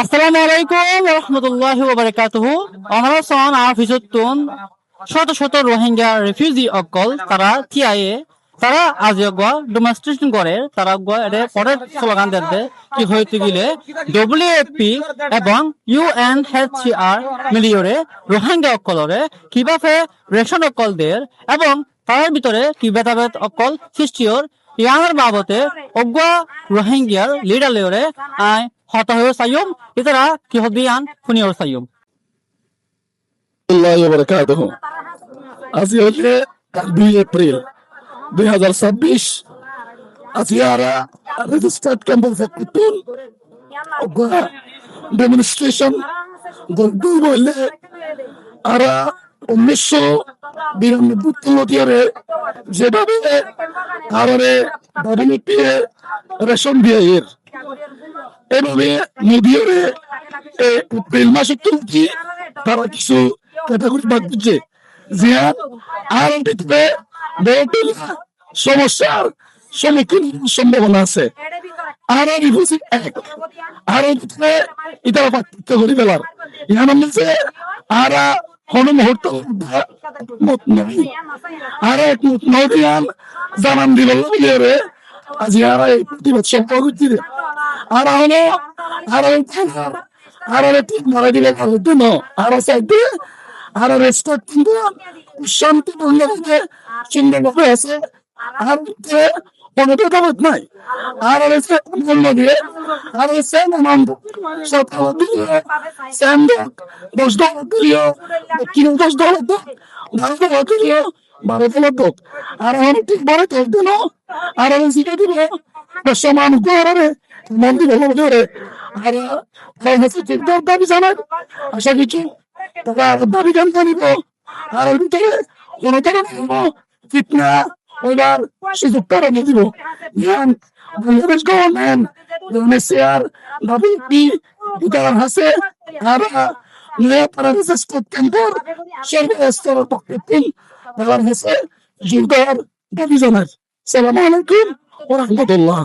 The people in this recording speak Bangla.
আসসালামু আলাইকুম ওয়া রাহমাতুল্লাহি ওয়া বারাকাতুহু। আমরা সন আফিসতুন শত শত রোহিঙ্গা রিফিউজি অকল তারা টিআইএ তারা আজ ডেমনস্ট্রেশন করে তারা এর পরের স্লোগান দেবে কি হইতে গেলে ডব্লিউএফপি এবং ইউএনএইচসিআর মিলিয়রে রোহিঙ্গা অকলরে কিভাবে রেশন অকল দের এবং তার ভিতরে কি ভেদাভেদ অকল সৃষ্টির ইয়ার বাবতে অজ্ঞা রোহিঙ্গার লিডার লেরে আই হতা হয়ে সাইয়ম ইতারা কি হবিয়ান ফুনিয়র সাইয়ম الله وبركاته আজকে হচ্ছে 2 এপ্রিল 2026 আজিয়ারা রেজিস্টার্ড ক্যাম্পের ফেকুতুন ডেমনস্ট্রেশন গন্ডু বলে আরা 1992 যেভাবে কারণে ডাব্লিউপি রেশন দিয়ে এভাবে মোদিওরে এপ্রিল মাসে তুলছি তারা কিছু ক্যাটাগরি বাদ দিচ্ছে যে আর ভিতরে সমস্যার সম্মুখীন সম্ভাবনা আছে আর রিফিউজি অ্যাক্ট আর ভিতরে এটা পার্থক্য করে ফেলার ইয়ার মধ্যে আর কোন মুহূর্ত মত নয় আর এক নদিয়ান জানান দিল রে আজি আর এই প্রতিবাদ সম্পর্ক করছি আর হলো আর ঠিক মারা দিলে আর সাইডে আর রেস্টার্ট কিন্তু শান্তিপূর্ণভাবে সুন্দরভাবে আছে আর কোনো ভেদাভেদ নাই আর মূল্য দিয়ে আর সেম অ্যামাউন্ট $17 দিয়ে সেম $10 দিলেও কিলো $10 দোক $10 দিলেও $12 দোক আর আমি ঠিক বলে তো দিল আর আমি শিখে দিব সমান করে মন্দির হলো রে আর হচ্ছে ঠিক দাবি জানাই আশা কিছু তারা দাবি জানতে নিব আর ওই ভিতরে কোনো ধরনের ফিতনা ওইবার সুযোগ তারা দিব বাংলাদেশ গভর্নমেন্ট UNHCR WFP তারা আছে আর তারা রেজিস্টার্ড ক্যাম্পের সর্বস্তরের পক্ষে তারা আছে জোরদার দাবি জানাই। আসসালামু আলাইকুম ওয়া রাহমাতুল্লাহ।